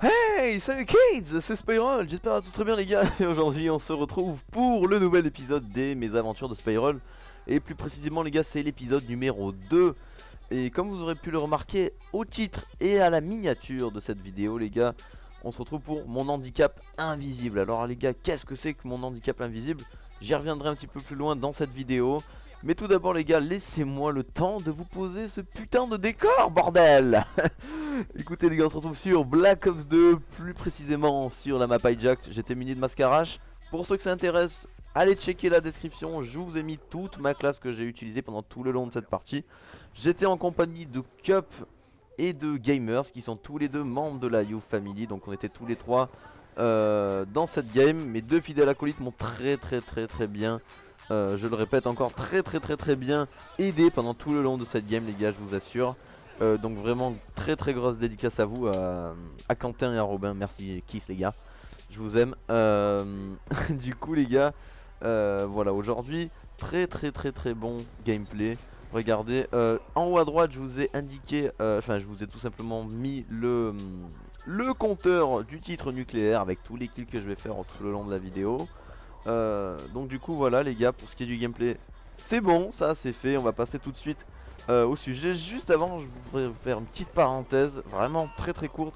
Hey, salut kids, c'est Spyroll, j'espère que tout très bien les gars. Et aujourd'hui on se retrouve pour le nouvel épisode des Mes Aventures de Spyroll. Et plus précisément les gars, c'est l'épisode numéro 2. Et comme vous aurez pu le remarquer au titre et à la miniature de cette vidéo les gars, on se retrouve pour mon handicap invisible. Alors les gars, qu'est-ce que c'est que mon handicap invisible? J'y reviendrai un petit peu plus loin dans cette vidéo. Mais tout d'abord les gars, laissez-moi le temps de vous poser ce putain de décor, bordel. Écoutez les gars, on se retrouve sur Black Ops 2, plus précisément sur la map Hijacked. J'étais muni de mascarage. Pour ceux que ça intéresse, allez checker la description, je vous ai mis toute ma classe que j'ai utilisée pendant tout le long de cette partie. J'étais en compagnie de Cup et de Gamers, qui sont tous les deux membres de la You Family. Donc on était tous les trois dans cette game. Mes deux fidèles acolytes m'ont très bien, je le répète encore, très bien aidé pendant tout le long de cette game les gars, je vous assure. Donc vraiment très grosse dédicace à vous, à Quentin et à Robin, merci kiff les gars, je vous aime. Du coup les gars, voilà, aujourd'hui très bon gameplay. Regardez, en haut à droite je vous ai indiqué, enfin je vous ai tout simplement mis le compteur du titre nucléaire avec tous les kills que je vais faire tout le long de la vidéo. Donc du coup voilà les gars, pour ce qui est du gameplay c'est bon, ça c'est fait. On va passer tout de suite au sujet. Juste avant je voudrais vous faire une petite parenthèse vraiment très courte.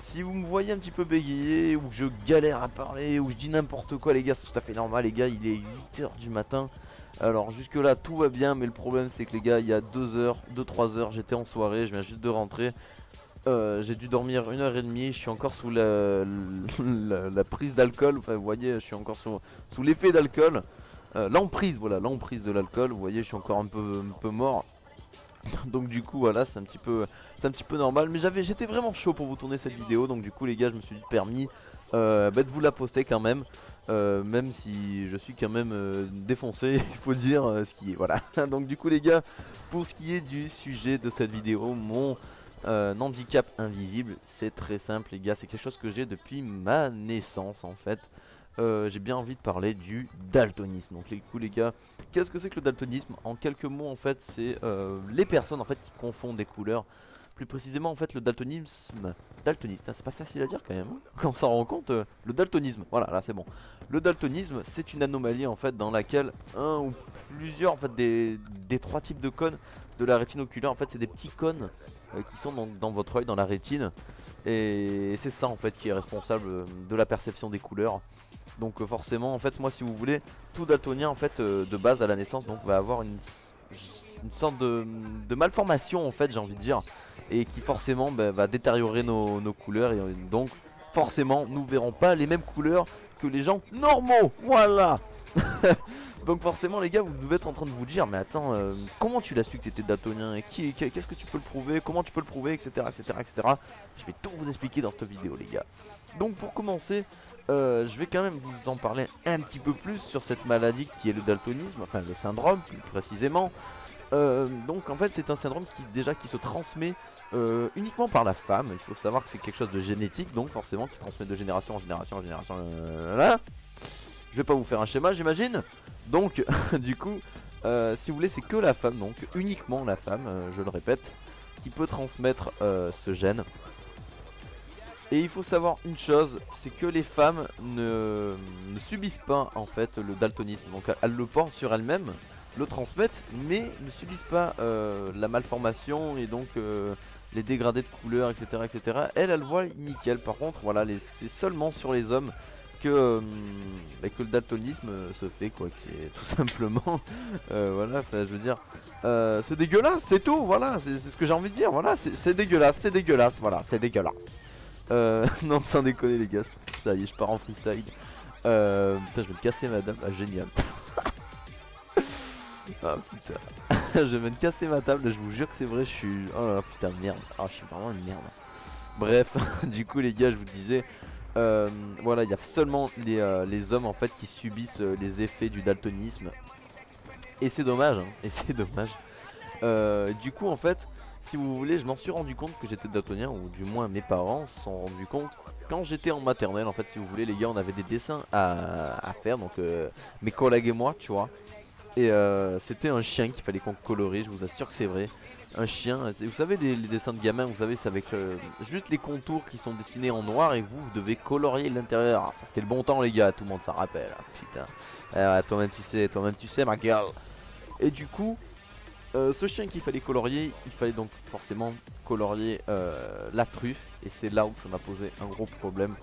Si vous me voyez un petit peu bégayer, ou que je galère à parler, ou que je dis n'importe quoi les gars, c'est tout à fait normal les gars, il est 8 h du matin. Alors jusque là tout va bien, mais le problème c'est que les gars, il y a 2-3 heures j'étais en soirée, je viens juste de rentrer. J'ai dû dormir 1h30, je suis encore sous la prise d'alcool, enfin vous voyez, je suis encore sous l'effet d'alcool. L'emprise, voilà, l'emprise de l'alcool, vous voyez, je suis encore un peu mort. Donc du coup voilà, c'est un petit peu normal, mais j'étais vraiment chaud pour vous tourner cette vidéo. Donc du coup les gars, je me suis permis de vous la poster quand même. Même si je suis quand même défoncé, il faut dire ce qui est, voilà. Donc du coup les gars, pour ce qui est du sujet de cette vidéo, mon handicap invisible, c'est très simple les gars, c'est quelque chose que j'ai depuis ma naissance en fait. J'ai bien envie de parler du daltonisme. Donc les coups les gars, qu'est-ce que c'est que le daltonisme? En quelques mots en fait, c'est les personnes en fait qui confondent des couleurs. Plus précisément en fait le daltonisme, c'est pas facile à dire quand même, hein, quand on s'en rend compte. Le daltonisme, voilà, là c'est bon. Le daltonisme, c'est une anomalie en fait dans laquelle un ou plusieurs en fait des trois types de cônes de la rétine oculaire, en fait c'est des petits cônes qui sont dans votre œil, dans la rétine. Et c'est ça en fait qui est responsable de la perception des couleurs. Donc forcément en fait, moi si vous voulez, tout daltonien en fait de base à la naissance donc va avoir une sorte de malformation en fait, j'ai envie de dire. Et qui forcément va détériorer nos couleurs. Et donc forcément nous verrons pas les mêmes couleurs que les gens normaux. Voilà. Donc forcément les gars, vous devez être en train de vous dire, mais attends, comment tu l'as su que tu étais daltonien? Et qu'est-ce que tu peux le prouver? Comment tu peux le prouver, etc. Je vais tout vous expliquer dans cette vidéo les gars. Donc pour commencer, je vais quand même vous en parler un petit peu plus sur cette maladie qui est le daltonisme, enfin le syndrome plus précisément. Donc en fait c'est un syndrome qui se transmet uniquement par la femme. Il faut savoir que c'est quelque chose de génétique, donc forcément qui se transmet de génération en génération là. Je vais pas vous faire un schéma j'imagine. Donc du coup si vous voulez, c'est que la femme, donc uniquement la femme, je le répète, qui peut transmettre ce gène. Et il faut savoir une chose, c'est que les femmes ne subissent pas en fait le daltonisme. Donc elles le portent sur elles-mêmes, le transmettent, mais ne subissent pas la malformation et donc les dégradés de couleurs, etc. Elle le voit nickel. Par contre voilà, c'est seulement sur les hommes que le daltonisme se fait, quoi, qui est tout simplement voilà, je veux dire, c'est dégueulasse, c'est tout, voilà, c'est ce que j'ai envie de dire, voilà, c'est dégueulasse, voilà, c'est dégueulasse. Non, sans déconner les gars, ça y est, je pars en freestyle. Putain, je vais me casser madame, ah génial. Ah putain, je vais me casser ma table, je vous jure que c'est vrai, je suis... Oh là là, putain, merde, ah je suis vraiment une merde. Bref, du coup les gars, je vous disais... voilà, il y a seulement les hommes en fait qui subissent les effets du daltonisme. Et c'est dommage, hein, et c'est dommage. Du coup en fait, si vous voulez, je m'en suis rendu compte que j'étais daltonien, ou du moins mes parents se sont rendus compte quand j'étais en maternelle. En fait, si vous voulez les gars, on avait des dessins à faire, donc mes collègues et moi, tu vois. Et c'était un chien qu'il fallait qu'on colorie, je vous assure que c'est vrai. un chien. Vous savez les dessins de gamins, vous savez c'est avec juste les contours qui sont dessinés en noir et vous devez colorier l'intérieur. Ça c'était le bon temps les gars, tout le monde s'en rappelle. Putain. Ouais, toi-même tu sais ma gueule. Et du coup, ce chien qu'il fallait colorier, il fallait donc forcément colorier la truffe. Et c'est là où ça m'a posé un gros problème.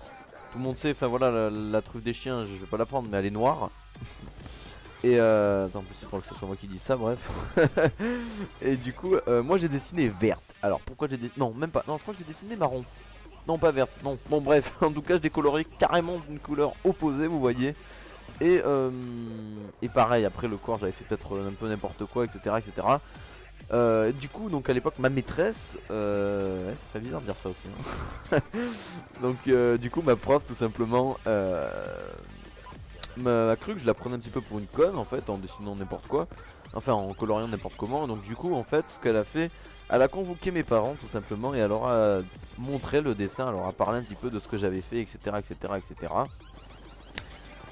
Tout le monde sait, enfin voilà, la truffe des chiens, je vais pas la prendre, mais elle est noire. Et attends, en plus c'est pour que ce soit moi qui dis ça, bref. Et du coup, moi j'ai dessiné verte. Alors pourquoi j'ai dessiné... Non, même pas, non je crois que j'ai dessiné marron. Non pas verte, non, bon bref, en tout cas je l'ai coloré carrément d'une couleur opposée, vous voyez. Et pareil, après le corps j'avais fait peut-être un peu n'importe quoi, etc. etc. Du coup, donc à l'époque, ma maîtresse, ouais, ça fait bizarre de dire ça aussi. Hein. Donc, du coup, ma prof, tout simplement, m'a cru que je la prenais un petit peu pour une conne en fait, en dessinant n'importe quoi, enfin en coloriant n'importe comment. Donc, du coup, en fait, ce qu'elle a fait, elle a convoqué mes parents tout simplement et elle leur a montré le dessin, elle leur a parlé un petit peu de ce que j'avais fait, etc. etc. etc.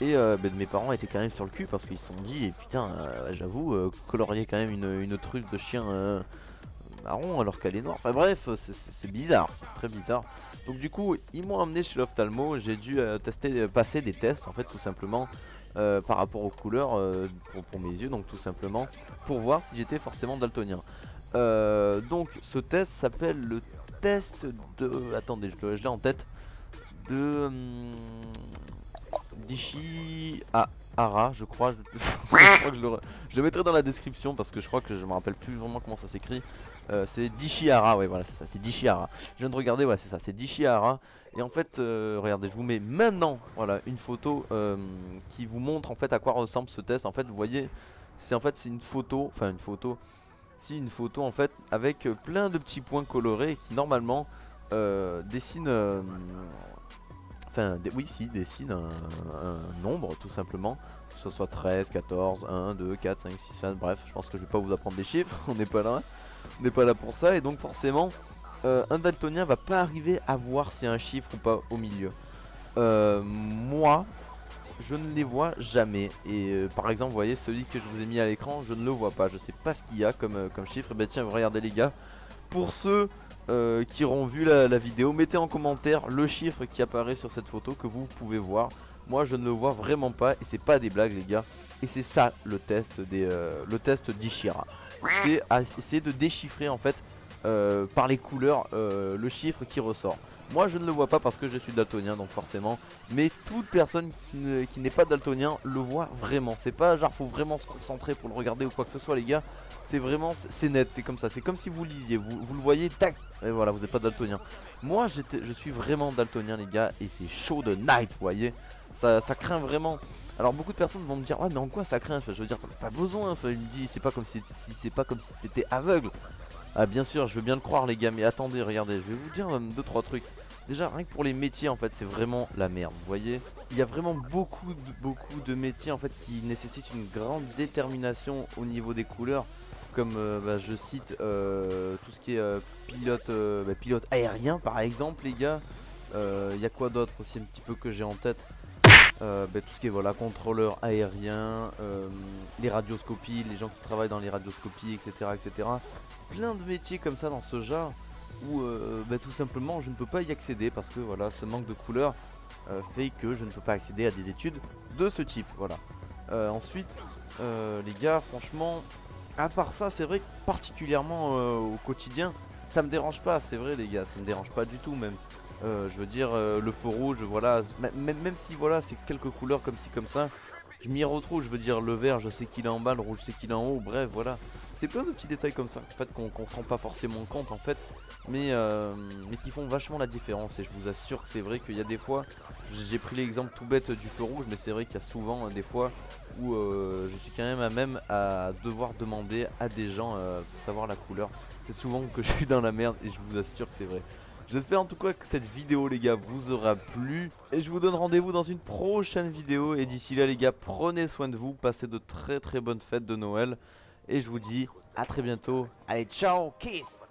Et mes parents étaient quand même sur le cul parce qu'ils se sont dit, et putain, j'avoue, colorier quand même une truffe de chien marron alors qu'elle est noire. Enfin bref, c'est bizarre, c'est très bizarre. Donc du coup, ils m'ont emmené chez l'ophtalmo, j'ai dû passer des tests en fait tout simplement par rapport aux couleurs pour mes yeux, donc tout simplement pour voir si j'étais forcément daltonien. Donc ce test s'appelle le test de... Attendez, je l'ai en tête. De... D'Ishihara, je crois. Je crois que je le mettrai dans la description parce que je crois que je me rappelle plus vraiment comment ça s'écrit. C'est d'Ishihara, ouais voilà c'est ça, c'est d'Ishihara. Je viens de regarder, ouais c'est ça, c'est d'Ishihara. Et en fait, regardez, je vous mets maintenant, voilà, une photo qui vous montre en fait à quoi ressemble ce test. En fait, vous voyez, c'est une photo, enfin une photo, si une photo en fait avec plein de petits points colorés qui normalement dessinent. Enfin, oui, si, dessine un nombre tout simplement. Que ce soit 13, 14, 1, 2, 4, 5, 6, 7, bref, je pense que je vais pas vous apprendre des chiffres, on n'est pas là. On n'est pas là pour ça, et donc forcément, un daltonien va pas arriver à voir s'il y a un chiffre ou pas au milieu. Moi, je ne les vois jamais. Et par exemple, vous voyez, celui que je vous ai mis à l'écran, je ne le vois pas. Je sais pas ce qu'il y a comme chiffre. Et bah tiens, regardez les gars, pour ceux qui auront vu la vidéo, mettez en commentaire le chiffre qui apparaît sur cette photo que vous pouvez voir. Moi je ne le vois vraiment pas et c'est pas des blagues les gars. Et c'est ça le test d'Ishihara. C'est essayer de déchiffrer en fait par les couleurs le chiffre qui ressort. Moi je ne le vois pas parce que je suis daltonien donc forcément. Mais toute personne qui n'est pas daltonien le voit vraiment. C'est pas genre faut vraiment se concentrer pour le regarder ou quoi que ce soit les gars. C'est vraiment, c'est net, c'est comme ça, c'est comme si vous lisiez, vous le voyez, tac, et voilà, vous n'êtes pas daltonien. Moi, je suis vraiment daltonien, les gars, et c'est chaud de night, vous voyez, ça craint vraiment. Alors, beaucoup de personnes vont me dire, ouais, mais en quoi ça craint? Enfin, je veux dire, t'en as pas besoin, enfin, il me dit, c'est pas comme si t'étais aveugle. Ah, bien sûr, je veux bien le croire, les gars, mais attendez, regardez, je vais vous dire 2-3 trucs. Déjà, rien que pour les métiers, en fait, c'est vraiment la merde, vous voyez. Il y a vraiment beaucoup de métiers, en fait, qui nécessitent une grande détermination au niveau des couleurs. Comme je cite tout ce qui est pilote aérien par exemple les gars. Il y a quoi d'autre aussi un petit peu que j'ai en tête, tout ce qui est voilà, contrôleur aérien, les radioscopies, les gens qui travaillent dans les radioscopies, etc. etc. Plein de métiers comme ça dans ce genre où tout simplement je ne peux pas y accéder parce que voilà, ce manque de couleurs fait que je ne peux pas accéder à des études de ce type. Voilà. Ensuite les gars, franchement, à part ça, c'est vrai que particulièrement au quotidien, ça me dérange pas, c'est vrai les gars, ça me dérange pas du tout même. Je veux dire, le feu rouge, voilà, même si voilà, c'est quelques couleurs comme ci comme ça, je m'y retrouve, je veux dire, le vert, je sais qu'il est en bas, le rouge, je sais qu'il est en haut, bref, voilà. C'est plein de petits détails comme ça, en fait, qu'on se rend pas forcément compte, en fait, mais qui font vachement la différence. Et je vous assure que c'est vrai qu'il y a des fois, j'ai pris l'exemple tout bête du feu rouge, mais c'est vrai qu'il y a souvent des fois où je suis quand même à devoir demander à des gens pour savoir la couleur. C'est souvent que je suis dans la merde et je vous assure que c'est vrai. J'espère en tout cas que cette vidéo les gars vous aura plu. Et je vous donne rendez-vous dans une prochaine vidéo. Et d'ici là les gars, prenez soin de vous. Passez de très bonnes fêtes de Noël. Et je vous dis à très bientôt. Allez, ciao, kiss.